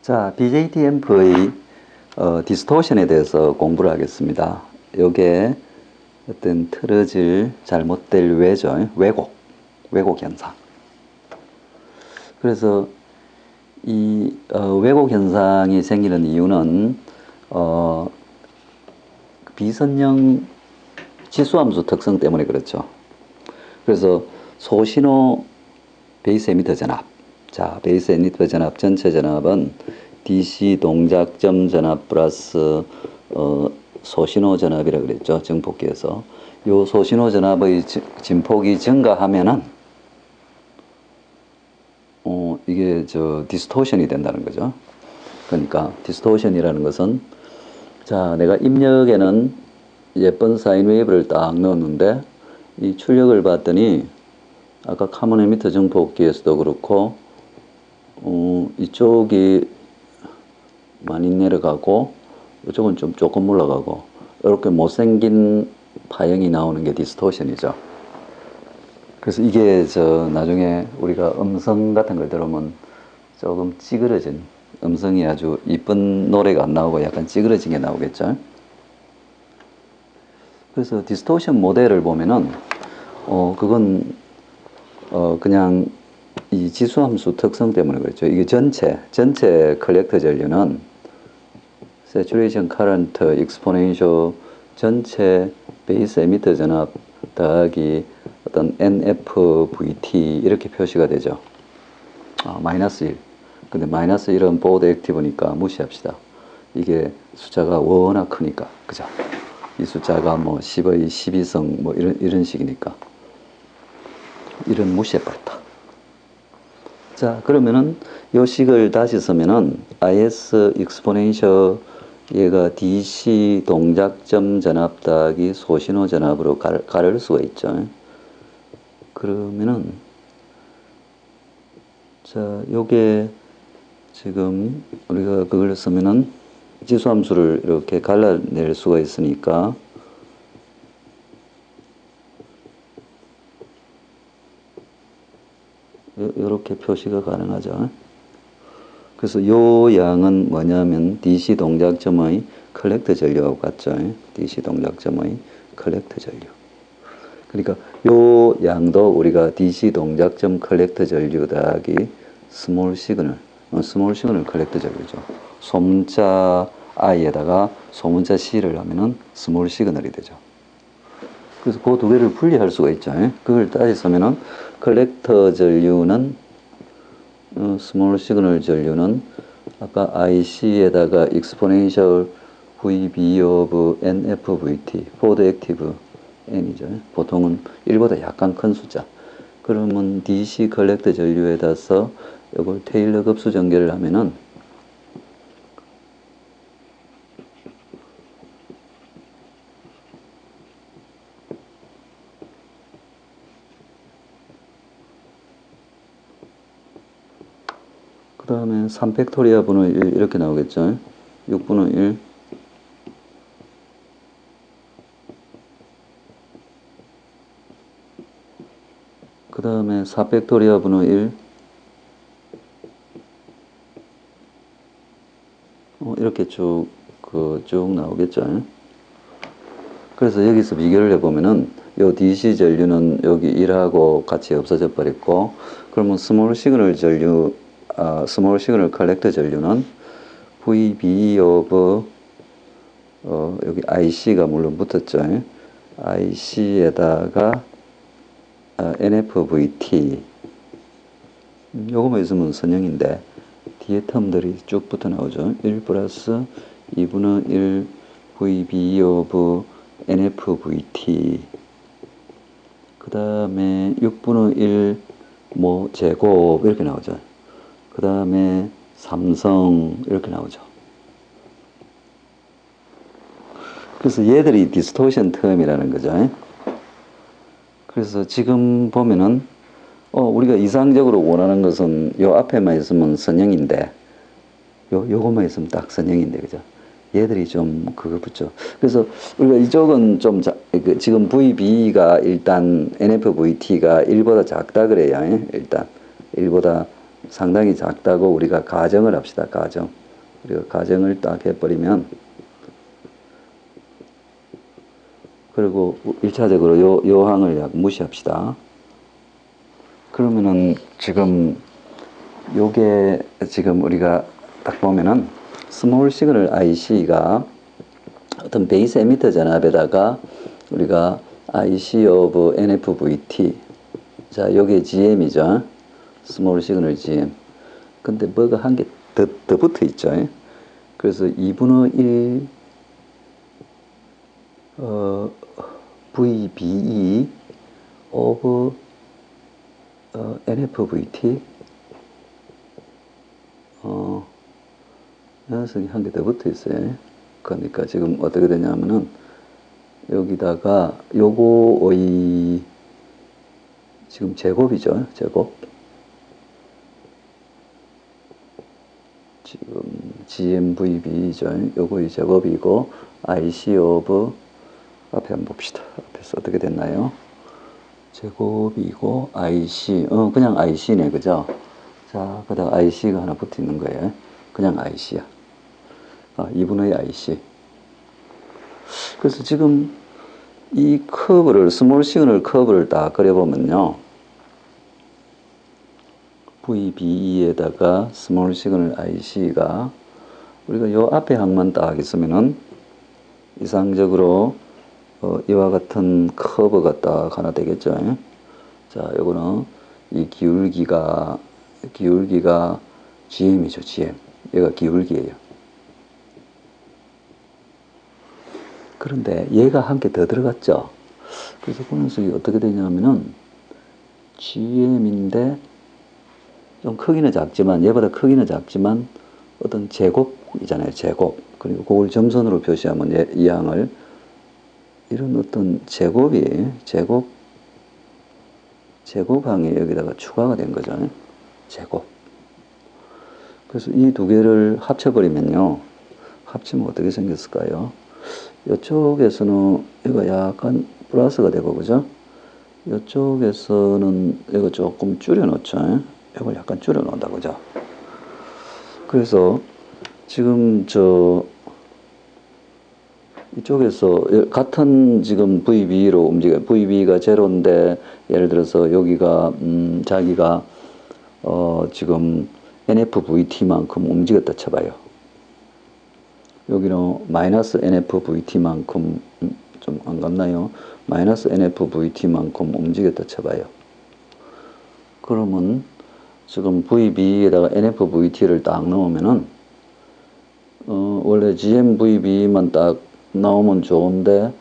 자, BJTMP의 디스토션에 대해서 공부를 하겠습니다. 요게 어떤 틀어질 잘못될 왜곡 현상. 그래서 이 왜곡 현상이 생기는 이유는 비선형 지수함수 특성 때문에 그렇죠. 그래서 소신호 베이스 에미터 전압. 자, 베이스 에미터 전압 전체 전압은 DC 동작점 전압 플러스 소신호 전압이라 그랬죠. 증폭기에서. 요 소신호 전압의 진폭이 증가하면은 이게 디스토션이 된다는 거죠. 그러니까 디스토션이라는 것은, 자, 내가 입력에는 예쁜 사인 웨이브를 딱 넣었는데 이 출력을 봤더니 아까 카몬 에미터 증폭기에서도 그렇고 이쪽이 많이 내려가고 이쪽은 좀 조금 올라가고 이렇게 못생긴 파형이 나오는 게 디스토션이죠. 그래서 이게 나중에 우리가 음성 같은 걸 들으면 조금 찌그러진, 음성이 아주 이쁜 노래가 안 나오고 약간 찌그러진 게 나오겠죠. 그래서 디스토션 모델을 보면은 그건 그냥 이 지수함수 특성 때문에 그렇죠. 이게 전체 컬렉터 전류는 saturation current exponential 전체 베이스 에미터 전압 더하기 어떤 NFVT 이렇게 표시가 되죠. 마이너스 1. 근데 마이너스 1은 보드 액티브니까 무시합시다. 이게 숫자가 워낙 크니까. 그죠? 이 숫자가 뭐 10의 12성 뭐 이런 식이니까. 이런 무시해버렸다. 자, 그러면은 요 식을 다시 쓰면은 IS exponential 얘가 DC 동작점 전압 더하기 소신호 전압으로 가를 수가 있죠. 그러면은 자, 요게 지금 우리가 그걸 쓰면은 지수함수를 이렇게 갈라낼 수가 있으니까 이렇게 표시가 가능하죠. 그래서 요 양은 뭐냐면 DC 동작점의 컬렉터 전류하고 같죠. DC 동작점의 컬렉터 전류. 그러니까 요 양도 우리가 DC 동작점 컬렉터 전류 더하기 스몰 시그널 컬렉터 전류죠. 소문자 I에다가 소문자 C를 하면은 스몰 시그널이 되죠. 그래서 그 두 개를 분리할 수가 있죠. 그걸 따지면은 컬렉터 전류는 스몰 시그널 전류는 아까 IC에다가 exponential VB of NFVT, 포드 액티브 N이죠. 보통은 1보다 약간 큰 숫자. 그러면 DC 컬렉터 전류에다서 이걸 테일러 급수 전개를 하면은 그 다음에 3팩토리아 분의 1 이렇게 나오겠죠. 6분의 1 그 다음에 4팩토리아 분의 1 이렇게 쭉 나오겠죠. 그래서 여기서 비교를 해보면은 요 DC 전류는 여기 1하고 같이 없어져 버렸고, 그러면 스몰 시그널 컬렉터 전류는 VB of 여기 IC가 물론 붙었죠. IC에다가 NFVT 요거만 있으면 선형인데 뒤에 텀들이 쭉 붙어 나오죠. 1 플러스 2분의 1 VB of NFVT 그 다음에 6분의 1 뭐 제곱 이렇게 나오죠. 그 다음에 삼성 이렇게 나오죠. 그래서 얘들이 디스토션 텀이라는 거죠. 그래서 지금 보면은 우리가 이상적으로 원하는 것은 요 앞에만 있으면 선형인데 요것만 있으면 딱 선형인데, 그죠? 얘들이 좀 그거 붙죠. 그래서 우리가 이쪽은 좀 지금 VB가 일단 NFVT가 1보다 작다 그래요. 일단 1보다 상당히 작다고 우리가 가정을 합시다. 가정. 우리가 가정을 딱 해버리면, 그리고 1차적으로 요 항을 약 무시합시다. 그러면은 지금 요게 지금 우리가 딱 보면은 스몰 시그널 IC가 어떤 베이스 에미터 전압에다가 우리가 IC of NFVT, 자 요게 GM이죠. 스몰 시그널 GM. 근데 뭐가 한 개 더 붙어 있죠. 그래서 2분의 1 VBE of NFVT 녀석이 한 개 더 붙어 있어요. 그러니까 지금 어떻게 되냐면은 여기다가 요거의 지금 제곱이죠. 제곱. 지금 GMVB죠. 요거의 제곱이고 IC of 앞에 한번 봅시다. 앞에서 어떻게 됐나요? 제곱이고 IC 그냥 IC네. 그죠? 자, 그다가 IC가 하나 붙어 있는 거예요. 그냥 IC야. 2분의 IC. 그래서 지금 이 커브를, 스몰 시그널 커브를 딱 그려보면요. VBE에다가 스몰 시그널 IC가 우리가 요 앞에 항만 딱 있으면은 이상적으로 이와 같은 커브가 딱 하나 되겠죠. 자, 요거는 이 기울기가 GM이죠, GM. 얘가 기울기예요. 그런데 얘가 한 개 더 들어갔죠. 그래서 그 녀석이 어떻게 되냐면은 GM인데 좀 크기는 작지만, 얘보다 크기는 작지만 어떤 제곱이잖아요. 제곱. 그리고 그걸 점선으로 표시하면 이 항을 이런 어떤 제곱이 제곱항이 여기다가 추가가 된 거죠. 제곱. 그래서 이 두 개를 합쳐버리면요. 합치면 어떻게 생겼을까요? 이쪽에서는 이거 약간 플러스가 되고, 그죠? 이쪽에서는 이거 조금 줄여놓죠. 이걸 약간 줄여놓는다, 그죠? 그래서 지금 이쪽에서 같은 지금 VB로 움직여. VB가 제로인데 예를 들어서 여기가 자기가 지금 NFVT만큼 움직였다 쳐봐요. 여기는 마이너스 NFVT만큼 좀 안 같나요? 마이너스 NFVT만큼 움직였다 쳐봐요. 그러면 지금 VB에다가 NFVT를 딱 넣으면은 원래 GMVB만 딱 나오면 좋은데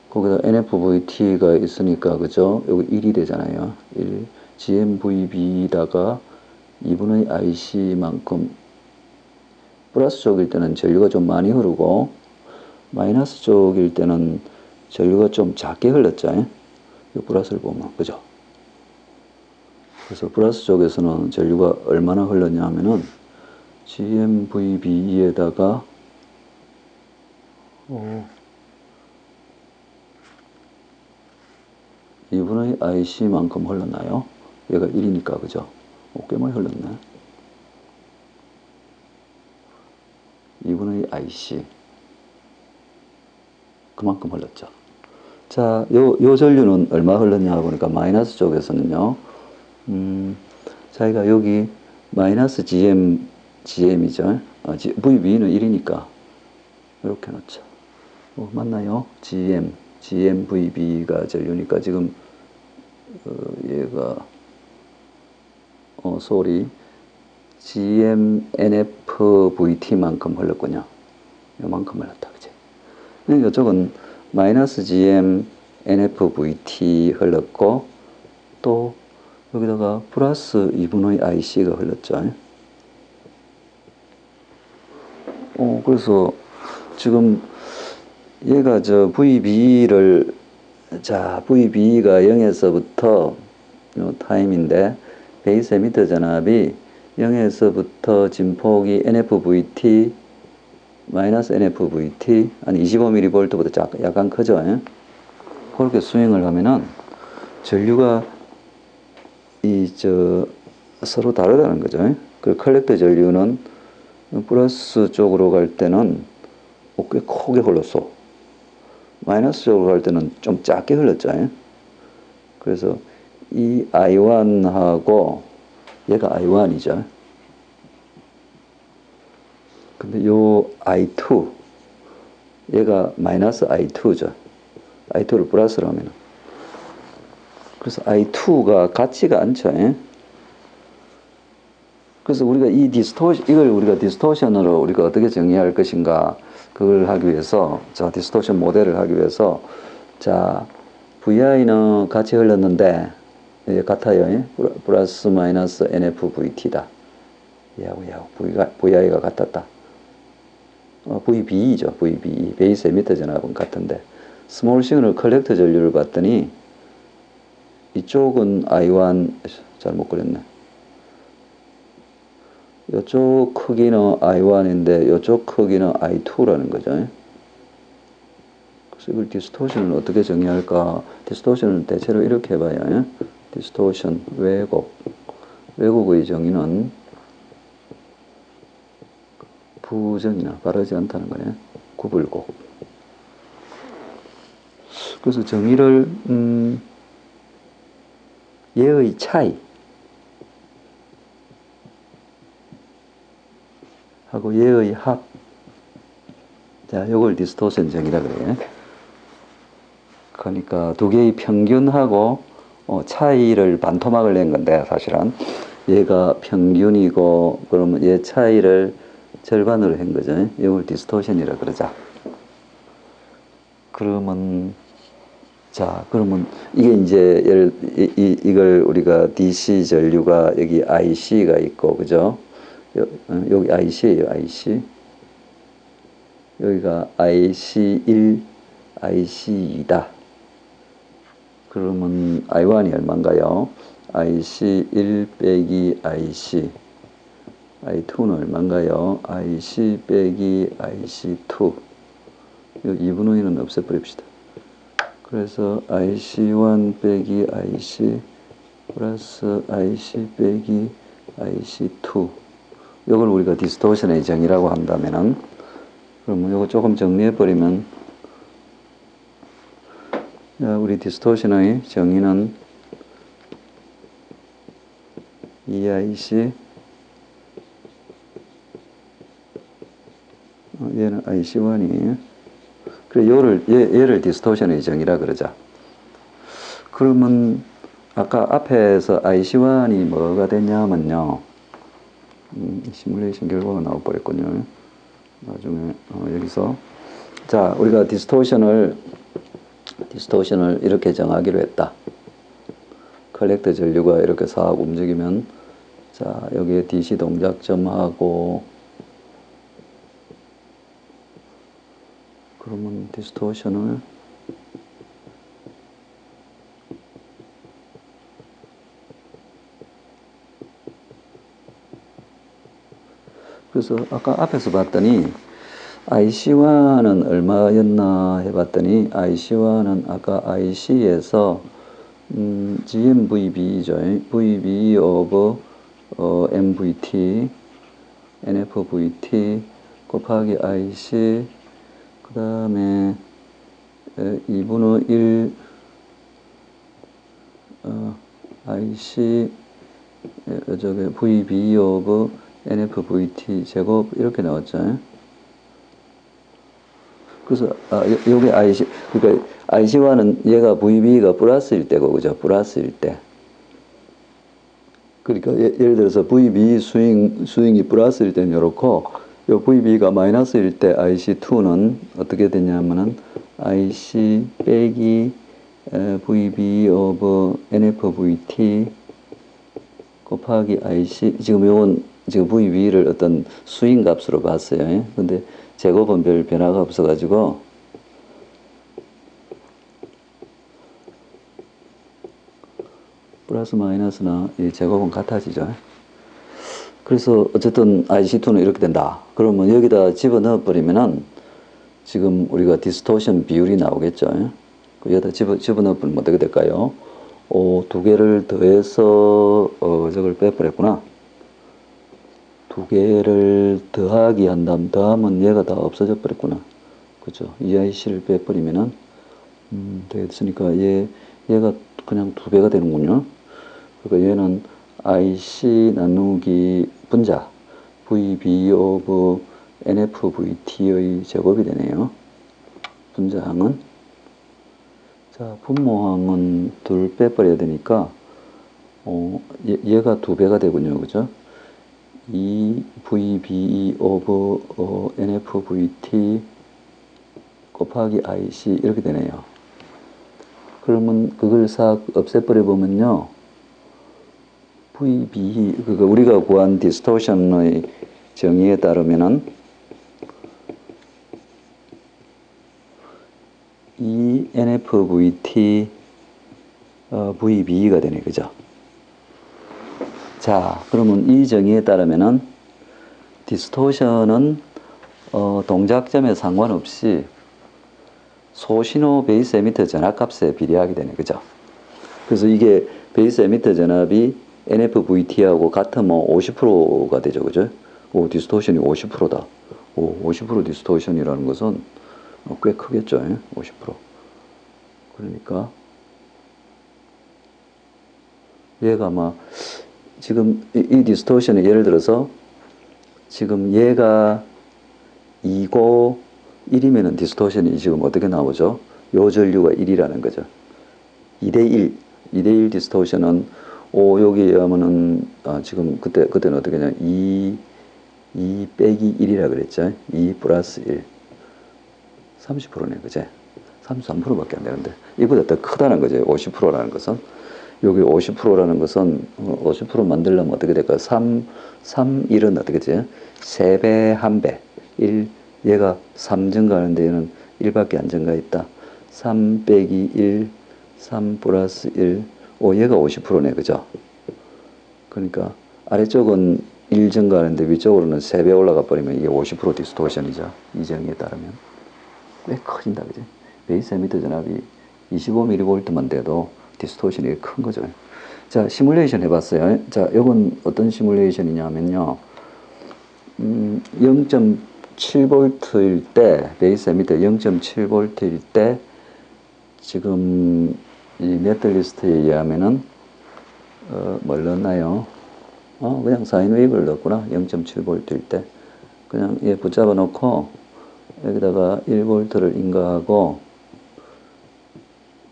거기다 NFVT가 있으니까, 그죠? 여기 1이 되잖아요. 1. GMVB에다가 2분의 IC만큼 플러스 쪽일 때는 전류가 좀 많이 흐르고 마이너스 쪽일 때는 전류가 좀 작게 흘렀죠. 이 플러스를 보면, 그죠? 그래서 플러스 쪽에서는 전류가 얼마나 흘렀냐 하면은 GMVB에다가 2분의 IC만큼 흘렀나요? 얘가 1이니까, 그죠? 꽤 많이 흘렀네. 2분의 IC. 그만큼 흘렀죠. 자, 요 전류는 얼마 흘렀냐 보니까 마이너스 쪽에서는요, 자기가 여기 마이너스 GM이죠. VB는 1이니까. 이렇게 놓죠. 맞나요? GMVB가 전류니까 지금, 얘가, GMNFVT만큼 흘렀군요. 요만큼 흘렀다, 그치? 이쪽은 마이너스 GMNFVT 흘렀고, 또 여기다가 플러스 2분의 IC가 흘렀죠. 그래서 지금 얘가 VB를, 자, VB가 0에서부터 타임인데 베이스 에미터 전압이 0에서부터 진폭이 NFVT 마이너스 NFVT 한 25mV보다 약간 크죠. 그렇게 스윙을 하면은 전류가 서로 다르다는 거죠. 그 컬렉터 전류는 플러스 쪽으로 갈 때는 꽤 크게 흘렀어. 마이너스 쪽으로 갈 때는 좀 작게 흘렀죠. 그래서 이 I1하고 얘가 I1이죠. 근데 요 I2 얘가 마이너스 I2죠. I2를 플러스로 하면. 그래서 I2가 같지가 않죠. 그래서 우리가 이걸 우리가 디스토션으로 우리가 어떻게 정의할 것인가, 그걸 하기 위해서, 자, 디스토션 모델을 하기 위해서, 자, VI는 같이 흘렀는데, 같아요. 플러스 마이너스 NFVT다. VI가 같았다. VBE죠. VBE. 베이스 에미터 전압은 같은데, 스몰 시그널 컬렉터 전류를 봤더니, 이쪽은 I1, 잘못 그렸네. 이쪽 크기는 I1인데 이쪽 크기는 I2라는 거죠. 그래서 이걸 디스토션을 어떻게 정의할까? 디스토션을 대체로 이렇게 해봐요. 디스토션, 왜곡. 왜곡의 정의는 부정이나 바르지 않다는 거예요. 구불곡. 그래서 정의를 얘의 차이 하고 얘의 합. 자, 요걸 디스토션 정의라 그래요. 그러니까 두 개의 평균하고 차이를 반토막을 낸 건데, 사실은 얘가 평균이고, 그러면 얘 차이를 절반으로 한 거죠. 이걸 디스토션이라 그러자. 그러면 이게 이제 이걸 우리가 DC 전류가 여기 IC가 있고, 그죠? 여기 IC예요, IC. 여기가 IC1, IC2다. 그러면 I1이 얼마인가요? IC1 빼기 IC. I2는 얼마인가요? IC 빼기 IC2. 이 2분의 1은 없애버립시다. 그래서 IC1 빼기 IC 플러스 IC 빼기 IC2. 이걸 우리가 디스토션의 정의라고 한다면은, 그러면 이거 조금 정리해버리면, 우리 디스토션의 정의는 EIC, 얘는 IC1이에요. 그래, 얘를 디스토션의 정의라 그러자. 그러면 아까 앞에서 IC1이 뭐가 됐냐면요. 시뮬레이션 결과가 나와버렸군요. 나중에 여기서, 자, 우리가 디스토션을 이렇게 정하기로 했다. 컬렉터 전류가 이렇게 싹 움직이면, 자, 여기에 DC 동작점하고, 그러면 디스토션을 그래서 아까 앞에서 봤더니 IC1은 얼마였나 해봤더니, IC1은 아까 IC에서 GMVB죠. VB of MVT, NFVT 곱하기 IC, 그 다음에 2분의 1 IC 저게 VB of NFVT 제곱 이렇게 나왔죠. 그래서 요게 IC, 그러니까 IC1은 얘가 VB가 플러스일 때고, 그죠? 플러스일 때. 그러니까 예를 들어서 VB 스윙이 플러스일 때는 이렇고, 요 VB가 마이너스일 때 IC2는 어떻게 되냐면은 IC 빼기 VB of NFVT 곱하기 IC, 지금 요건 지금 VB를 어떤 스윙 값으로 봤어요. 근데 제곱은 별 변화가 없어가지고, 플러스 마이너스나 이 제곱은 같아지죠. 그래서 어쨌든 IC2는 이렇게 된다. 그러면 여기다 집어넣어 버리면은 지금 우리가 디스토션 비율이 나오겠죠. 여기다 집어넣어 버리면 어떻게 될까요? 두 개를 더해서 저걸 빼버렸구나. 두 개를 더하기 한 다음 더하면 얘가 다 없어져 버렸구나. 그죠? EIC를 빼버리면은 됐으니까 얘가 그냥 두 배가 되는군요. 그러니까 얘는 IC 나누기 분자 VB of NFVT의 제곱이 되네요. 분자항은 자 분모항은 둘 빼버려야 되니까 얘가 두 배가 되군요. 그죠? 이 VB of NFVT 곱하기 IC 이렇게 되네요. 그러면 그걸 싹 없애버려 보면요. VB 그거 우리가 구한 디스토션의 정의에 따르면은 이 NFVT VB가 되네. 그죠? 자, 그러면 이 정의에 따르면은 디스토션은 동작점에 상관없이 소신호 베이스 에미터 전압값에 비례하게 되네. 그죠? 그래서 이게 베이스 에미터 전압이 NFVT하고 같으면 50%가 되죠. 그죠? 디스토션이 50%다. 50% 디스토션이라는 것은 꽤 크겠죠. 50%. 그러니까 얘가 아마 지금 이 디스토션이 예를 들어서 지금 얘가 2고 1이면은 디스토션이 지금 어떻게 나오죠? 요 전류가 1이라는 거죠. 2대1. 2대1 디스토션은 여기에 하면은 지금 그때는 어떻게 하냐 2 빼기 1이라 그랬죠. 2 플러스 1. 30%네. 그제? 33%밖에 안 되는데 이보다 더 크다는 거죠. 50%라는 것은. 여기 50%라는 것은 50% 만들려면 어떻게 될까? 3, 1은 어떻게 되죠? 3배, 1배. 1, 얘가 3 증가하는데 얘는 1밖에 안 증가했다. 3 빼기 1, 3 플러스 1. 얘가 50%네. 그죠? 그러니까 아래쪽은 1 증가하는데 위쪽으로는 3배 올라가 버리면 이게 50% 디스토션이죠. 이 정의에 따르면. 꽤 커진다. 그지? 베이스 에미터 전압이 25mV만 돼도 디스토션이 큰 거죠. 자, 시뮬레이션 해봤어요. 자, 이건 어떤 시뮬레이션이냐면요. 0.7V일 때, 베이스 에미터 0.7V일 때, 지금 이 네틀리스트에 의하면은, 뭘 넣었나요? 그냥 사인 웨이브를 넣었구나. 0.7V일 때. 그냥 얘 붙잡아 놓고, 여기다가 1V를 인가하고,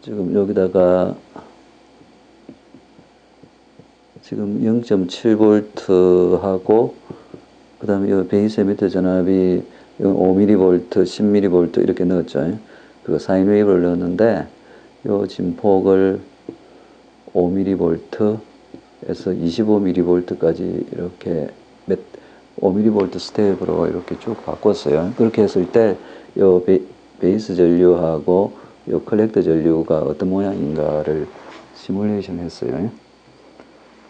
지금 여기다가 지금 0.7V 하고 그 다음에 이 베이스 에미터 전압이 5mV, 10mV 이렇게 넣었죠. 그거 사인 웨이브를 넣었는데 요 진폭을 5mV에서 25mV까지 이렇게 5mV 스텝으로 이렇게 쭉 바꿨어요. 그렇게 했을 때 요 베이스 전류하고 요 컬렉터 전류가 어떤 모양인가를 시뮬레이션 했어요.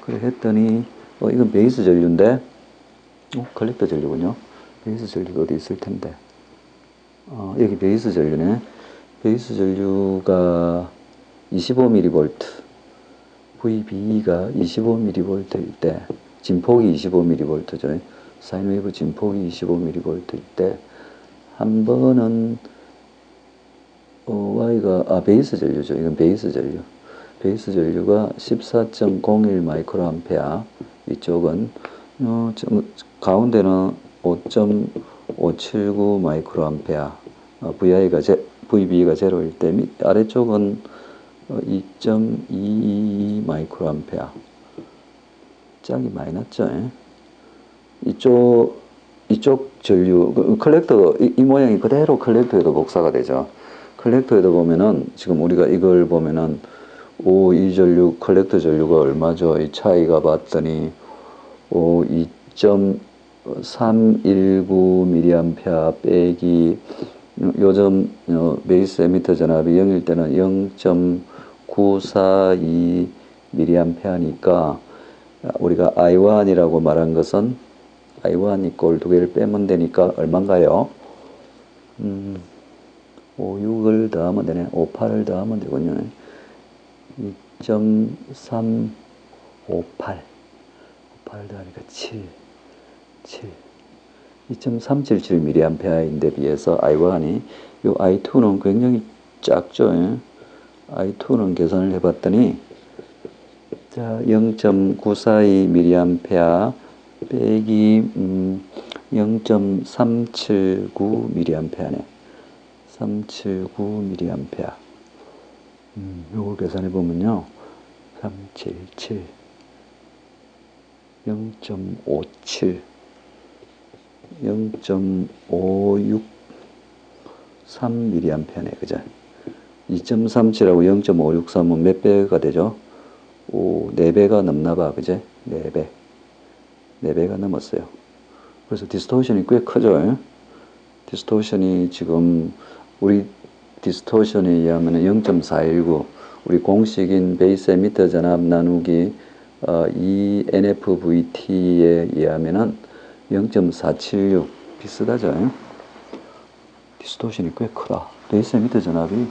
그래 했더니 이건 베이스 전류인데 컬렉터 전류군요. 베이스 전류가 어디 있을 텐데 여기 베이스 전류네. 베이스 전류가 25mV VB가 25mV일 때 진폭이 25mV죠. 사인 웨이브 진폭이 25mV일 때 한 번은 Y가 베이스 전류죠. 이건 베이스 전류. 베이스 전류가 14.01 마이크로암페어. 이쪽은 가운데는 5.579 마이크로암페어. VB가 0일 때 아래쪽은 2.22 마이크로암페어. 짝이 많이 났죠. 이쪽 전류 컬렉터 이 모양이 그대로 컬렉터에도 복사가 되죠. 컬렉터에도 보면은 지금 우리가 이걸 보면은 이 전류 컬렉터 전류가 얼마죠? 이 차이가 봤더니 2.319mA 빼기 요즘 베이스 에미터 전압이 0일 때는 0.942mA니까 우리가 I1이라고 말한 것은 I1 이꼴 두 개를 빼면 되니까 얼마인가요? 5, 6을 더하면 되네. 5, 8을 더하면 되군요. 2.358 8 더하니까 7 2.377mA인데 비해서 I1이 요 I2는 굉장히 작죠. 예? I2는 계산을 해봤더니 자 0.942mA 빼기 0.379mA네. 379mA. 요걸 계산해 보면요. 377 0.57 0.563mA네. 그죠? 2.37하고 0.563은 몇 배가 되죠? 오, 4배가 넘나봐. 그제? 4배. 4배가 넘었어요. 그래서 디스토션이 꽤 크죠? 예? 디스토션이 지금 우리 디스토션에 의하면 0.419 우리 공식인 베이스 에미터 전압 나누기 ENFVT에 의하면은 0.476 비슷하죠. 예? 디스토션이 꽤 크다. 베이스 에미터 전압이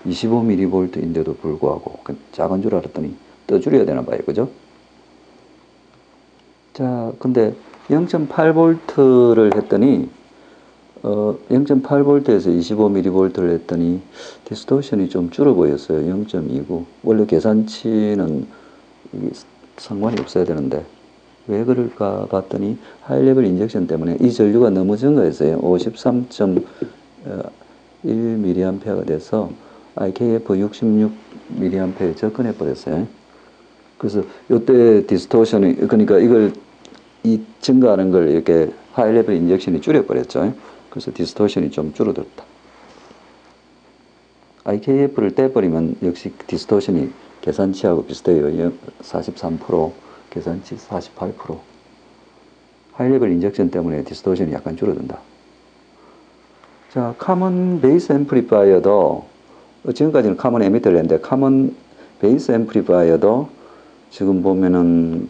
25mV인데도 불구하고 작은 줄 알았더니 떠줄여야 되나 봐요. 그죠? 자, 근데 0.8V를 했더니 0.8V에서 25mV를 했더니 디스토션이 좀 줄어 보였어요. 0.29. 원래 계산치는 상관이 없어야 되는데 왜 그럴까 봤더니 하이 레벨 인젝션 때문에 이 전류가 너무 증가했어요. 53.1mA가 돼서 IKF 66mA에 접근해 버렸어요. 그래서 이때 디스토션이 그러니까 이걸 이 증가하는 걸 이렇게 하이 레벨 인젝션이 줄여 버렸죠. 그래서 디스토션이 좀 줄어들었다. IKF를 떼버리면 역시 디스토션이 계산치하고 비슷해요. 43%, 계산치 48%. 하이 레벨 인젝션 때문에 디스토션이 약간 줄어든다. 자, 카먼 베이스 앰플리파이어도 지금까지는 카먼 에미터를 했는데 카먼 베이스 앰플리파이어도 지금 보면은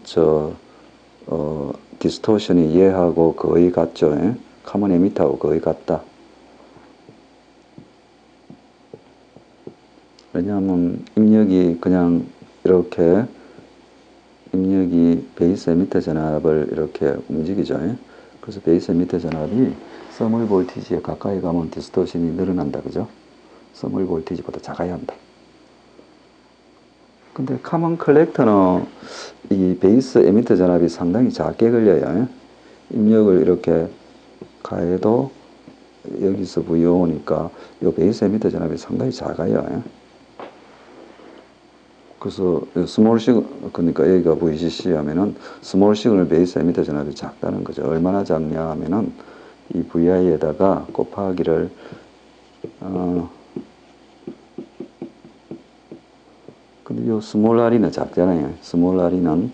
디스토션이 얘하고 거의 같죠. 예? 카먼 에미터하고 거의 같다. 왜냐하면 입력이 그냥 이렇게 입력이 베이스 에미터 전압을 이렇게 움직이죠. 예? 그래서 베이스 에미터 전압이 서멀 볼티지에 가까이 가면 디스토션이 늘어난다. 그죠? 서멀 볼티지보다 작아야 한다. 근데 카먼 컬렉터는 이 베이스 에미터 전압이 상당히 작게 걸려요. 입력을 이렇게 가해도 여기서 VO니까 이 베이스 에미터 전압이 상당히 작아요. 그래서 스몰 시그널, 그러니까 여기가 VCC 하면은 스몰 시그널 베이스 에미터 전압이 작다는 거죠. 얼마나 작냐 하면은 이 VI에다가 곱하기를 근데 요 스몰 R이는 작잖아요. 스몰 R이는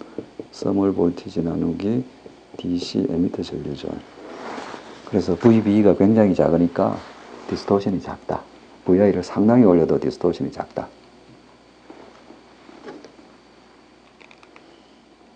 스몰 볼티지 나누기 DC 에미터 전류죠. 그래서 VB가 굉장히 작으니까 디스토션이 작다. VI를 상당히 올려도 디스토션이 작다.